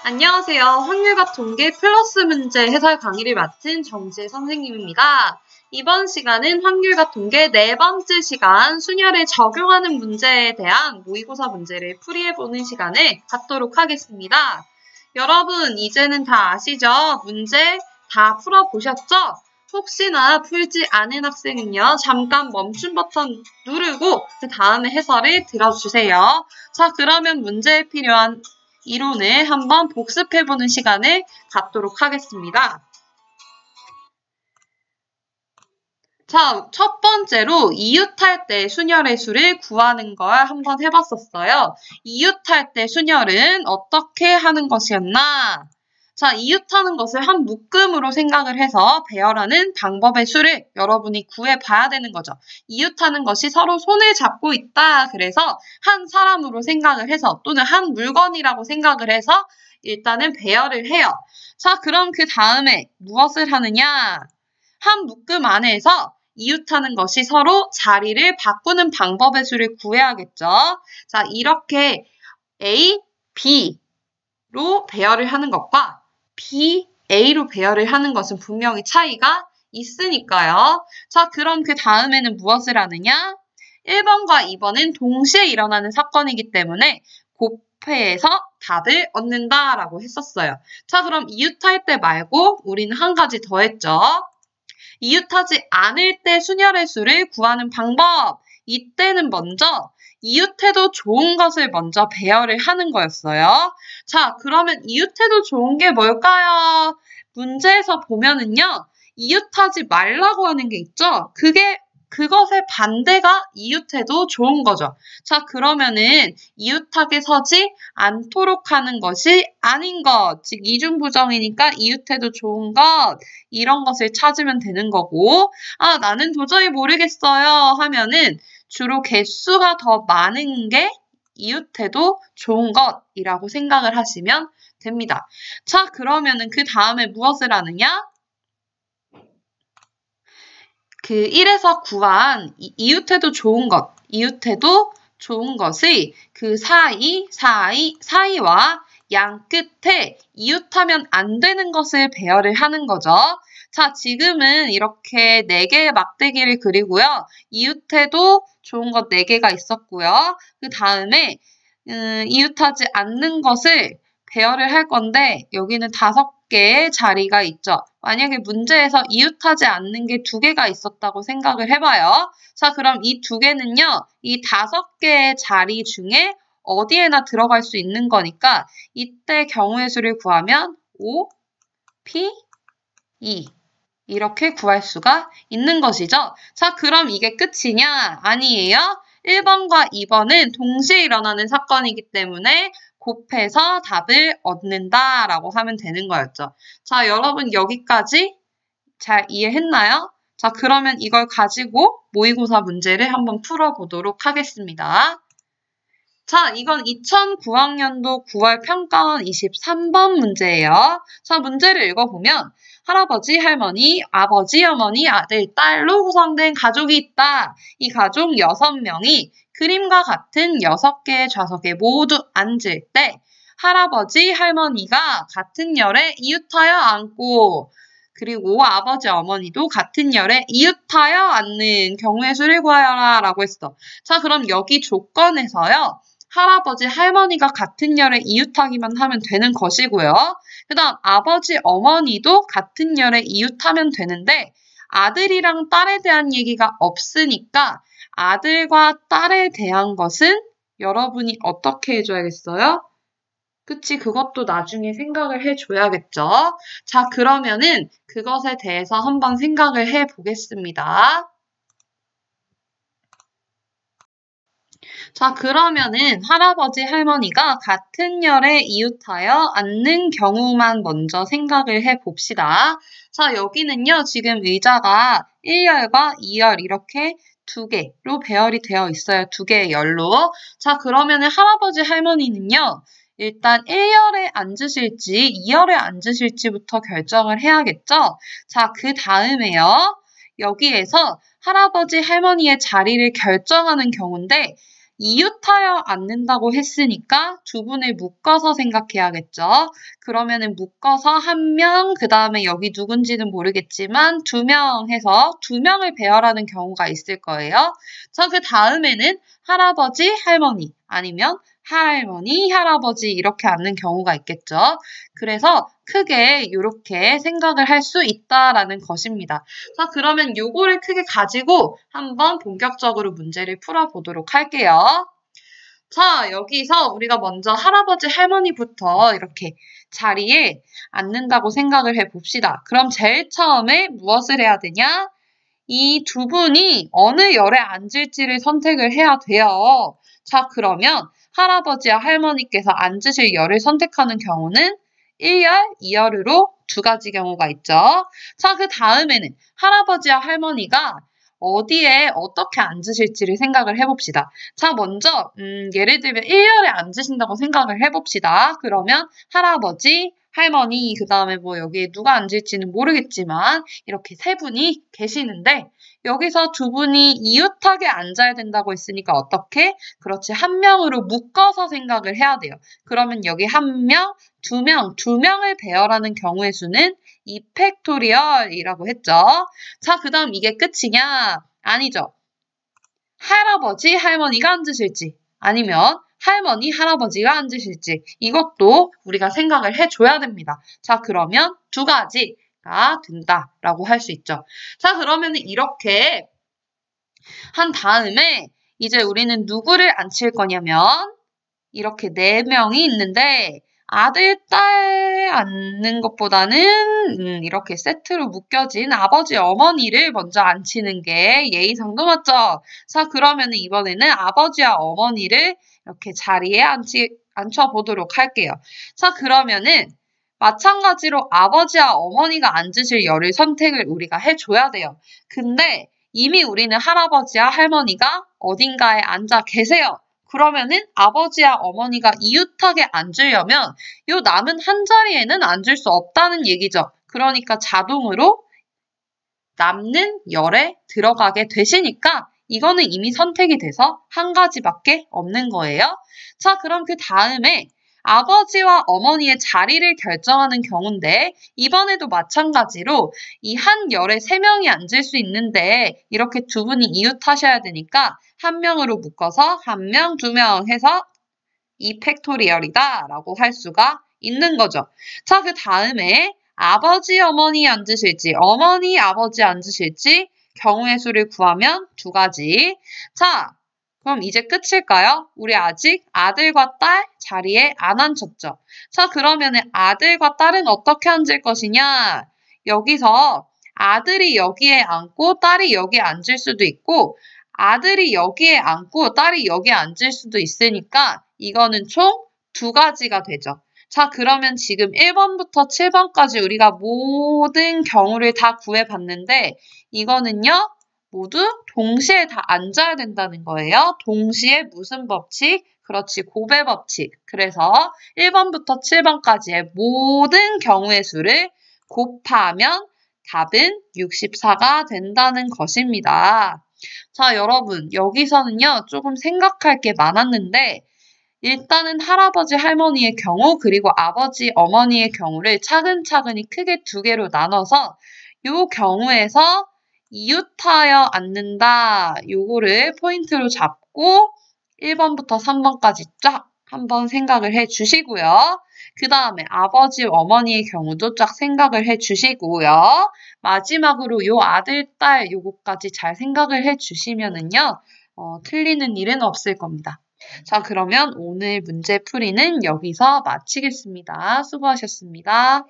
안녕하세요. 확률과 통계 플러스 문제 해설 강의를 맡은 정지혜 선생님입니다. 이번 시간은 확률과 통계 네 번째 시간 순열에 적용하는 문제에 대한 모의고사 문제를 풀이해보는 시간을 갖도록 하겠습니다. 여러분 이제는 다 아시죠? 문제 다 풀어보셨죠? 혹시나 풀지 않은 학생은요. 잠깐 멈춤 버튼 누르고 그 다음에 해설을 들어주세요. 자, 그러면 문제에 필요한 이론을 한번 복습해보는 시간을 갖도록 하겠습니다. 자, 첫 번째로 이웃할 때 순열의 수를 구하는 걸 한번 해봤었어요. 이웃할 때 순열은 어떻게 하는 것이었나? 자, 이웃하는 것을 한 묶음으로 생각을 해서 배열하는 방법의 수를 여러분이 구해봐야 되는 거죠. 이웃하는 것이 서로 손을 잡고 있다. 그래서 한 사람으로 생각을 해서 또는 한 물건이라고 생각을 해서 일단은 배열을 해요. 자, 그럼 그 다음에 무엇을 하느냐? 한 묶음 안에서 이웃하는 것이 서로 자리를 바꾸는 방법의 수를 구해야겠죠. 자, 이렇게 A, B로 배열을 하는 것과 B, A로 배열을 하는 것은 분명히 차이가 있으니까요. 자, 그럼 그 다음에는 무엇을 하느냐? 1번과 2번은 동시에 일어나는 사건이기 때문에 곱해서 답을 얻는다라고 했었어요. 자, 그럼 이웃할 때 말고 우리는 한 가지 더 했죠. 이웃하지 않을 때 순열의 수를 구하는 방법. 이때는 먼저 이웃해도 좋은 것을 먼저 배열을 하는 거였어요. 자, 그러면 이웃해도 좋은 게 뭘까요? 문제에서 보면은요. 이웃하지 말라고 하는 게 있죠. 그것의 반대가 이웃해도 좋은 거죠. 자, 그러면은 이웃하게 서지 않도록 하는 것이 아닌 것, 즉 이중부정이니까 이웃해도 좋은 것, 이런 것을 찾으면 되는 거고, 아, 나는 도저히 모르겠어요 하면은 주로 개수가 더 많은 게 이웃해도 좋은 것이라고 생각을 하시면 됩니다. 자, 그러면은 그 다음에 무엇을 하느냐? 그 1에서 구한 이웃해도 좋은 것, 이웃해도 좋은 것의 그 사이와 양 끝에 이웃하면 안 되는 것을 배열을 하는 거죠. 자, 지금은 이렇게 4개의 막대기를 그리고요. 이웃해도 좋은 것 4개가 있었고요. 그 다음에 이웃하지 않는 것을 배열을 할 건데 여기는 5개의 자리가 있죠. 만약에 문제에서 이웃하지 않는 게 2개가 있었다고 생각을 해봐요. 자, 그럼 이 2개는요. 이 5개의 자리 중에 어디에나 들어갈 수 있는 거니까 이때 경우의 수를 구하면 5, P, 2 이렇게 구할 수가 있는 것이죠. 자, 그럼 이게 끝이냐? 아니에요. 1번과 2번은 동시에 일어나는 사건이기 때문에 곱해서 답을 얻는다라고 하면 되는 거였죠. 자, 여러분 여기까지 잘 이해했나요? 자, 그러면 이걸 가지고 모의고사 문제를 한번 풀어보도록 하겠습니다. 자, 이건 2009학년도 9월 평가원 23번 문제예요. 자, 문제를 읽어보면 할아버지, 할머니, 아버지, 어머니, 아들, 딸로 구성된 가족이 있다. 이 가족 6명이 그림과 같은 6개의 좌석에 모두 앉을 때 할아버지, 할머니가 같은 열에 이웃하여 앉고 그리고 아버지, 어머니도 같은 열에 이웃하여 앉는 경우의 수를 구하여라 라고 했어. 자, 그럼 여기 조건에서요. 할아버지, 할머니가 같은 열에 이웃하기만 하면 되는 것이고요. 그 다음 아버지, 어머니도 같은 열에 이웃하면 되는데 아들이랑 딸에 대한 얘기가 없으니까 아들과 딸에 대한 것은 여러분이 어떻게 해줘야겠어요? 그치, 그것도 나중에 생각을 해줘야겠죠. 자, 그러면은 그것에 대해서 한번 생각을 해보겠습니다. 자, 그러면은 할아버지, 할머니가 같은 열에 이웃하여 앉는 경우만 먼저 생각을 해봅시다. 자, 여기는요, 지금 의자가 1열과 2열 이렇게 2개로 배열이 되어 있어요. 2개의 열로. 자, 그러면은 할아버지, 할머니는요, 일단 1열에 앉으실지 2열에 앉으실지부터 결정을 해야겠죠? 자, 그 다음에요. 여기에서 할아버지, 할머니의 자리를 결정하는 경우인데 이웃하여 않는다고 했으니까 두 분을 묶어서 생각해야겠죠. 그러면은 묶어서 한 명, 그 다음에 여기 누군지는 모르겠지만 2명 해서 2명을 배열하는 경우가 있을 거예요. 자, 그 다음에는 할아버지, 할머니 아니면 할머니, 할아버지 이렇게 앉는 경우가 있겠죠. 그래서 크게 이렇게 생각을 할 수 있다라는 것입니다. 자, 그러면 요거를 크게 가지고 한번 본격적으로 문제를 풀어보도록 할게요. 자, 여기서 우리가 먼저 할아버지, 할머니부터 이렇게 자리에 앉는다고 생각을 해봅시다. 그럼 제일 처음에 무엇을 해야 되냐? 이 두 분이 어느 열에 앉을지를 선택을 해야 돼요. 자, 그러면 할아버지와 할머니께서 앉으실 열을 선택하는 경우는 1열, 2열으로 두 가지 경우가 있죠. 자, 그 다음에는 할아버지와 할머니가 어디에 어떻게 앉으실지를 생각을 해봅시다. 자, 먼저 예를 들면 1열에 앉으신다고 생각을 해봅시다. 그러면 할아버지, 할머니, 그 다음에 뭐 여기에 누가 앉을지는 모르겠지만 이렇게 세 분이 계시는데 여기서 두 분이 이웃하게 앉아야 된다고 했으니까 어떻게? 그렇지, 한 명으로 묶어서 생각을 해야 돼요. 그러면 여기 한 명, 두 명을 배열하는 경우의 수는 2팩토리얼이라고 했죠. 자, 그 다음 이게 끝이냐? 아니죠. 할아버지, 할머니가 앉으실지 아니면 할머니, 할아버지가 앉으실지 이것도 우리가 생각을 해줘야 됩니다. 자, 그러면 두 가지가 된다라고 할 수 있죠. 자, 그러면 이렇게 한 다음에 이제 우리는 누구를 앉힐 거냐면 이렇게 4명이 있는데 아들, 딸 앉는 것보다는 이렇게 세트로 묶여진 아버지, 어머니를 먼저 앉히는 게 예의상도 맞죠? 자, 그러면 이번에는 아버지와 어머니를 이렇게 자리에 앉혀보도록 할게요. 자, 그러면은 마찬가지로 아버지와 어머니가 앉으실 열을 선택을 우리가 해줘야 돼요. 근데 이미 우리는 할아버지와 할머니가 어딘가에 앉아 계세요. 그러면은 아버지와 어머니가 이웃하게 앉으려면 요 남은 한 자리에는 앉을 수 없다는 얘기죠. 그러니까 자동으로 남는 열에 들어가게 되시니까 이거는 이미 선택이 돼서 한 가지밖에 없는 거예요. 자, 그럼 그 다음에 아버지와 어머니의 자리를 결정하는 경우인데 이번에도 마찬가지로 이 한 열에 3명이 앉을 수 있는데 이렇게 두 분이 이웃하셔야 되니까 한 명으로 묶어서 1명, 2명 해서 2팩토리얼이다 라고 할 수가 있는 거죠. 자, 그 다음에 아버지, 어머니 앉으실지 어머니, 아버지 앉으실지 경우의 수를 구하면 두 가지. 자, 그럼 이제 끝일까요? 우리 아직 아들과 딸 자리에 안 앉혔죠. 자, 그러면 아들과 딸은 어떻게 앉을 것이냐? 여기서 아들이 여기에 앉고 딸이 여기에 앉을 수도 있고 아들이 여기에 앉고 딸이 여기에 앉을 수도 있으니까 이거는 총 두 가지가 되죠. 자, 그러면 지금 1번부터 7번까지 우리가 모든 경우를 다 구해봤는데 이거는요. 모두 동시에 다 앉아야 된다는 거예요. 동시에 무슨 법칙? 그렇지, 곱의 법칙. 그래서 1번부터 7번까지의 모든 경우의 수를 곱하면 답은 64가 된다는 것입니다. 자, 여러분, 여기서는요, 조금 생각할 게 많았는데, 일단은 할아버지, 할머니의 경우, 그리고 아버지, 어머니의 경우를 차근차근히 크게 두 개로 나눠서, 요 경우에서 이웃하여 앉는다, 요거를 포인트로 잡고, 1번부터 3번까지 쫙 한번 생각을 해 주시고요. 그 다음에 아버지, 어머니의 경우도 쫙 생각을 해 주시고요. 마지막으로 요 아들, 딸 요거까지 잘 생각을 해 주시면은요, 틀리는 일은 없을 겁니다. 자, 그러면 오늘 문제 풀이는 여기서 마치겠습니다. 수고하셨습니다.